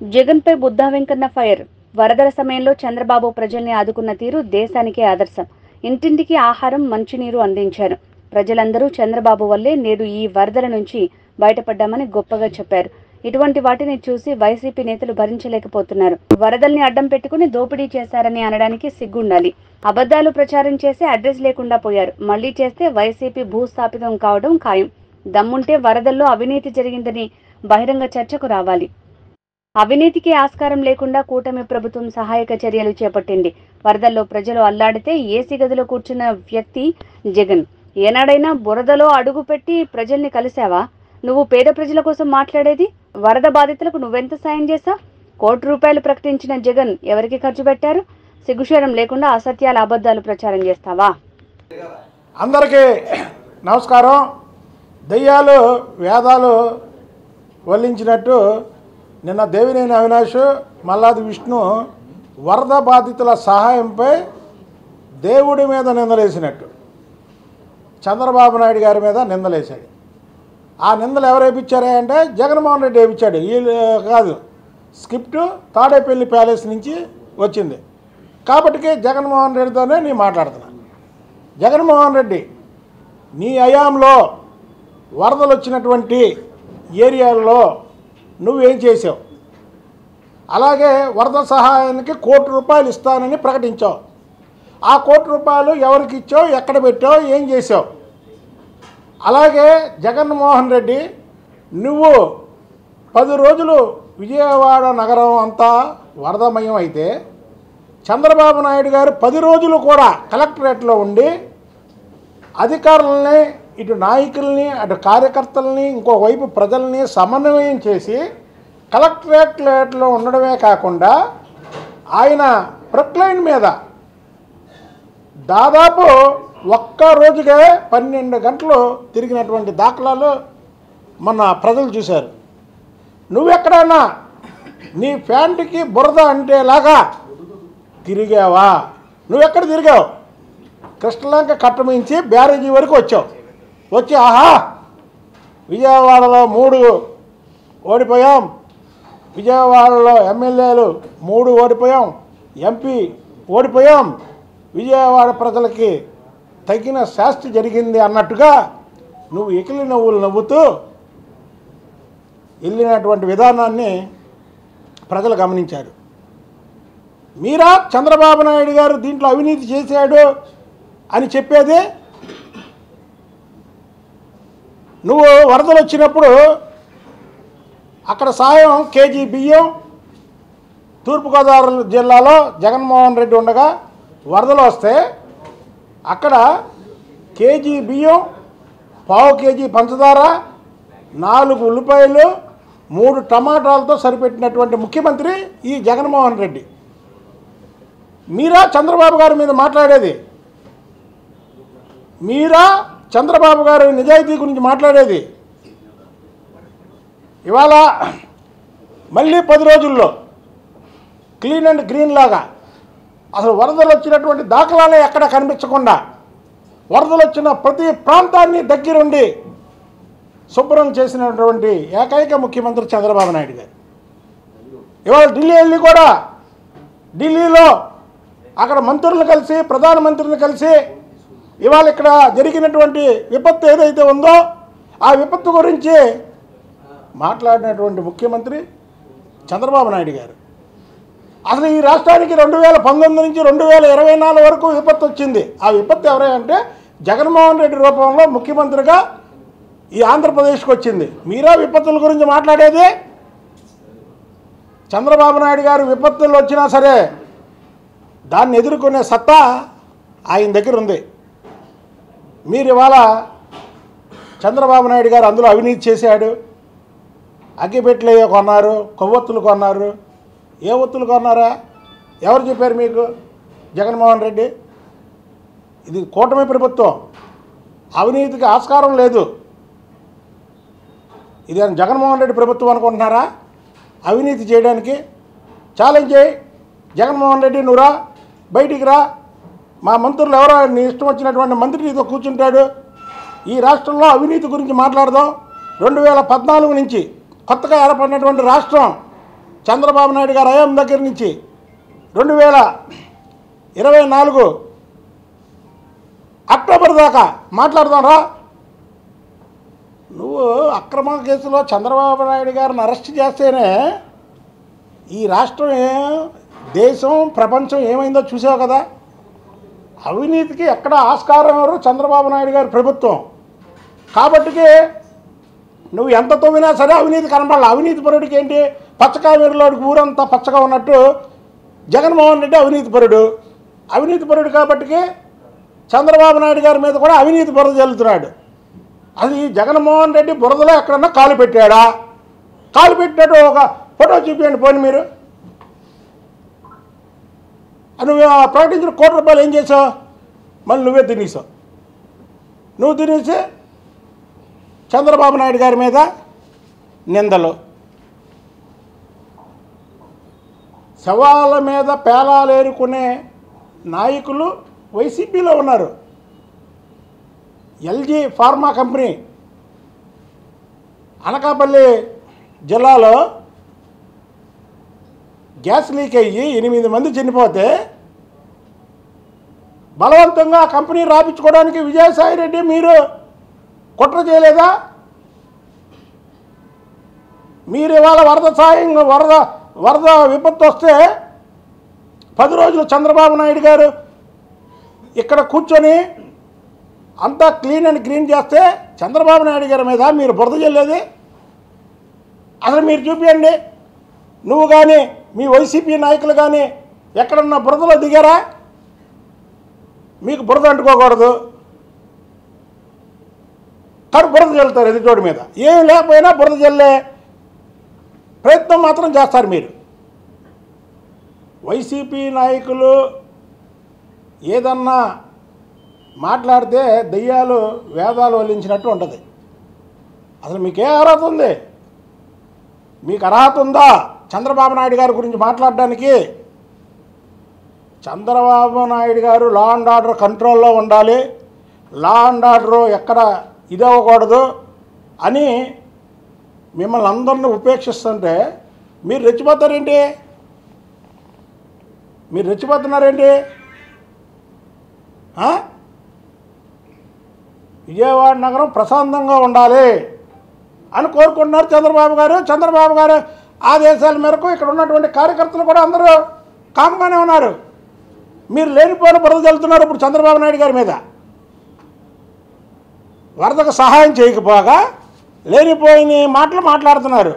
జగన్పై బుద్ధా వెంకన్న ఫైర్. వరదల సమయంలో చంద్రబాబు ప్రజల్ని ఆదుకున్న తీరు దేశానికే ఆదర్శం. ఇంటింటికి ఆహారం, మంచినీరు అందించారు. ప్రజలందరూ చంద్రబాబు వల్లే నేడు ఈ వరదల నుంచి బయటపడ్డామని గొప్పగా చెప్పారు. ఇటువంటి వాటిని చూసి వైసీపీ నేతలు భరించలేకపోతున్నారు. వరదల్ని అడ్డం పెట్టుకుని దోపిడీ చేశారని అనడానికి సిగ్గుండాలి. అబద్ధాలు ప్రచారం చేసి అడ్రస్ లేకుండా పోయారు. మళ్లీ చేస్తే వైసీపీ భూస్థాపితం కావడం ఖాయం. దమ్ముంటే వరదల్లో అవినీతి జరిగిందని బహిరంగ చర్చకు రావాలి. అవినీతికి ఆస్కారం లేకుండా కూటమి ప్రభుత్వం సహాయక చర్యలు చేపట్టింది. వరదల్లో ప్రజలు అల్లాడితే ఏసీ గదిలో కూర్చున్న వ్యక్తి జగన్. ఏనాడైనా బురదలో అడుగు పెట్టి ప్రజల్ని కలిశావా? నువ్వు పేద ప్రజల కోసం మాట్లాడేది? వరద బాధితులకు నువ్వెంత సాయం చేశావు? ₹1 ప్రకటించిన జగన్ ఎవరికి ఖర్చు పెట్టారు? సిగ్గుశరం లేకుండా అసత్యాల అబద్ధాలు ప్రచారం చేస్తావా? అందరికీ నమస్కారం. దయ్యాలు వేదాలు వల్లించినట్టు నిన్న దేవినేని అవినాష్, మల్లాది విష్ణు వరద బాధితుల సహాయంపై దేవుడి మీద నిందలేసినట్టు చంద్రబాబు నాయుడు గారి మీద నిందలేశాడు. ఆ నిందలు ఎవరు వేయించారా అంటే జగన్మోహన్ రెడ్డి వేయించాడు. వీళ్ళు కాదు, స్క్రిప్ట్ తాడేపల్లి ప్యాలెస్ నుంచి వచ్చింది. కాబట్టి జగన్మోహన్ రెడ్డితోనే నేను మాట్లాడుతున్నా. జగన్మోహన్ రెడ్డి, నీ హయాంలో వరదలు వచ్చినటువంటి ఏరియాల్లో నువ్వేం చేసావు? అలాగే వరద సహాయానికి ₹1 ఇస్తానని ప్రకటించావు. ఆ ₹1 ఎవరికి ఇచ్చావు, ఎక్కడ పెట్టావు, ఏం చేసావు? అలాగే జగన్మోహన్ రెడ్డి, నువ్వు 10 రోజులు విజయవాడ నగరం అంతా వరదమయం అయితే చంద్రబాబు నాయుడు గారు 10 రోజులు కూడా కలెక్టరేట్లో ఉండి అధికారులని, ఇటు నాయకుల్ని, అటు కార్యకర్తలని, ఇంకోవైపు ప్రజల్ని సమన్వయం చేసి కలెక్టరేట్లో ఉండడమే కాకుండా ఆయన ప్రొక్లైన్ మీద దాదాపు ఒక్క రోజుగా 12 గంటలు తిరిగినటువంటి దాఖలాలు మన ప్రజలు చూశారు. నువ్వెక్కడైనా నీ ప్యాంటుకి బురద అంటేలాగా తిరిగావా? నువ్వెక్కడ తిరిగావు? కృష్ణలంక కట్టమించి బ్యారేజీ వరకు వచ్చావు. వచ్చి ఆహా విజయవాడలో 3 ఓడిపోయాం, విజయవాడలో ఎమ్మెల్యేలు 3 ఓడిపోయాం, ఎంపీ ఓడిపోయాం, విజయవాడ ప్రజలకి తగిన శాస్తి జరిగింది అన్నట్టుగా నువ్వు ఎకిలి నవ్వులు నవ్వుతూ వెళ్ళినటువంటి విధానాన్ని ప్రజలు గమనించారు. మీరా చంద్రబాబు నాయుడు గారు దీంట్లో అవినీతి చేశాడు అని చెప్పేది? నువ్వు వరదలు వచ్చినప్పుడు అక్కడ సాయం కేజీ బియ్యం, తూర్పుగోదావరి జిల్లాలో జగన్మోహన్ రెడ్డి ఉండగా వరదలు వస్తే అక్కడ కేజీ బియ్యం, ½ కేజీ పంచదార, 4 ఉల్లిపాయలు, 3 టమాటాలతో సరిపెట్టినటువంటి ముఖ్యమంత్రి ఈ జగన్మోహన్ రెడ్డి. మీరా చంద్రబాబు గారి మీద మాట్లాడేది? మీరా చంద్రబాబు గారి నిజాయితీ గురించి మాట్లాడేది? ఇవాళ మళ్ళీ 10 రోజుల్లో క్లీన్ అండ్ గ్రీన్ లాగా అసలు వరదలు వచ్చినటువంటి దాఖలాలే ఎక్కడ కనిపించకుండా వరదలు వచ్చిన ప్రతి ప్రాంతాన్ని దగ్గరుండి శుభ్రం చేసినటువంటి ఏకైక ముఖ్యమంత్రి చంద్రబాబు నాయుడు గారు. ఇవాళ ఢిల్లీ వెళ్ళి కూడా ఢిల్లీలో అక్కడ మంత్రులను కలిసి, ప్రధానమంత్రిని కలిసి ఇవాళ ఇక్కడ జరిగినటువంటి విపత్తు ఏదైతే ఉందో ఆ విపత్తు గురించి మాట్లాడినటువంటి ముఖ్యమంత్రి చంద్రబాబు నాయుడు గారు. అసలు ఈ రాష్ట్రానికి 2019 నుంచి 2024 వరకు విపత్తు వచ్చింది. ఆ విపత్తు ఎవరంటే జగన్మోహన్ రెడ్డి రూపంలో ముఖ్యమంత్రిగా ఈ ఆంధ్రప్రదేశ్కి వచ్చింది. మీరా విపత్తుల గురించి మాట్లాడేది? చంద్రబాబు నాయుడు గారు విపత్తులు వచ్చినా సరే దాన్ని ఎదుర్కొనే సత్తా ఆయన దగ్గర ఉంది. మీరు ఇవాళ చంద్రబాబు నాయుడు గారు అందులో అవినీతి చేశాడు, అగ్గిపెట్టెలు కొన్నారు, కొవ్వొత్తులు కొన్నారు. ఏ ఒత్తులు కొన్నారా? ఎవరు చెప్పారు మీకు? జగన్మోహన్ రెడ్డి. ఇది కూటమి ప్రభుత్వం, అవినీతికి ఆస్కారం లేదు. ఇది జగన్మోహన్ రెడ్డి ప్రభుత్వం అనుకుంటున్నారా అవినీతి చేయడానికి? ఛాలెంజ్ చేయి, జగన్మోహన్ రెడ్డి నువ్వురా, బయటికి రా. మా మంత్రులు ఎవరో నీ ఇష్టం వచ్చినటువంటి మంత్రి నీతో కూర్చుంటాడు. ఈ రాష్ట్రంలో అవినీతి గురించి మాట్లాడదాం. 2014 నుంచి కొత్తగా ఏర్పడినటువంటి రాష్ట్రం చంద్రబాబు నాయుడు గారు హయాం దగ్గర నుంచి 2024 అక్టోబర్ దాకా మాట్లాడదాం రా. నువ్వు అక్రమ కేసులో చంద్రబాబు నాయుడు గారిని అరెస్ట్ చేస్తేనే ఈ రాష్ట్రం దేశం ప్రపంచం ఏమైందో చూసావు కదా. అవినీతికి ఎక్కడ ఆస్కారం ఎవరు? చంద్రబాబు నాయుడు గారి ప్రభుత్వం. కాబట్టికి నువ్వు ఎంత తవ్వినా సరే అవినీతి కనపడాలి. అవినీతి పరుడికి ఏంటి, పచ్చకాయమీరలోడికి ఊరంతా పచ్చగా ఉన్నట్టు జగన్మోహన్ రెడ్డి అవినీతి పరుడు కాబట్టికి చంద్రబాబు నాయుడు గారి మీద కూడా అవినీతి బురద జల్లుతున్నాడు. అది జగన్మోహన్ రెడ్డి బురదలో ఎక్కడన్నా కాలు పెట్టాడా? కాలు పెట్టినట్టు ఒక ఫోటో చూపించండి పోనీ మీరు. నువ్వు ప్రకటించిన ₹1 ఏం చేసావు? మళ్ళీ నువ్వే తినేసావు. నువ్వు తినేసి చంద్రబాబు నాయుడు గారి మీద నిందలు. శవాల మీద పేలాలు ఏరుకునే నాయకులు వైసీపీలో ఉన్నారు. ఎల్జీ ఫార్మా కంపెనీ అనకాపల్లి జిల్లాలో గ్యాస్ లీక్ అయ్యి 8 మంది చనిపోతే బలవంతంగా ఆ కంపెనీ రాపించుకోవడానికి విజయసాయి రెడ్డి మీరు కుట్ర చేయలేదా? మీరు ఇవాళ వరద విపత్తు వస్తే 10 రోజులు చంద్రబాబు నాయుడు గారు ఇక్కడ కూర్చొని అంతా క్లీన్ అండ్ గ్రీన్ చేస్తే చంద్రబాబు నాయుడు గారి మీద మీరు బురద జల్లేది అసలు మీరు చూపించండి. నువ్వు కానీ మీ వైసీపీ నాయకులు కానీ ఎక్కడన్నా బురదలో దిగారా? మీకు బురద అంటుకోకూడదు కానీ బురద జల్లుతారు ఎదుటోడి మీద. ఏం లేకపోయినా బురద జల్లే ప్రయత్నం మాత్రం చేస్తారు మీరు. వైసీపీ నాయకులు ఏదన్నా మాట్లాడితే దెయ్యాలు వేదాలు వల్లించినట్టు ఉంటుంది. అసలు మీకే అర్హత ఉంది? మీకు అర్హత ఉందా చంద్రబాబు నాయుడు గారి గురించి మాట్లాడడానికి? చంద్రబాబు నాయుడు గారు లా అండ్ ఆర్డర్ కంట్రోల్లో ఉండాలి, లా అండ్ ఆర్డరు ఎక్కడ ఇదవ్వకూడదు అని మిమ్మల్ని అందరినీ ఉపేక్షిస్తుంటే మీరు రెచ్చిపోతారేంటి? మీరు రెచ్చిపోతున్నారేంటి? విజయవాడ నగరం ప్రశాంతంగా ఉండాలి అని కోరుకుంటున్నారు చంద్రబాబు గారు ఆదేశాల మేరకు ఇక్కడ ఉన్నటువంటి కార్యకర్తలు కూడా అందరూ కామ్గానే ఉన్నారు. మీరు లేనిపోయిన బురద జల్లుతున్నారు ఇప్పుడు చంద్రబాబు నాయుడు గారి మీద. వరదకు సహాయం చేయకపోగా లేనిపోయిన మాటలు మాట్లాడుతున్నారు.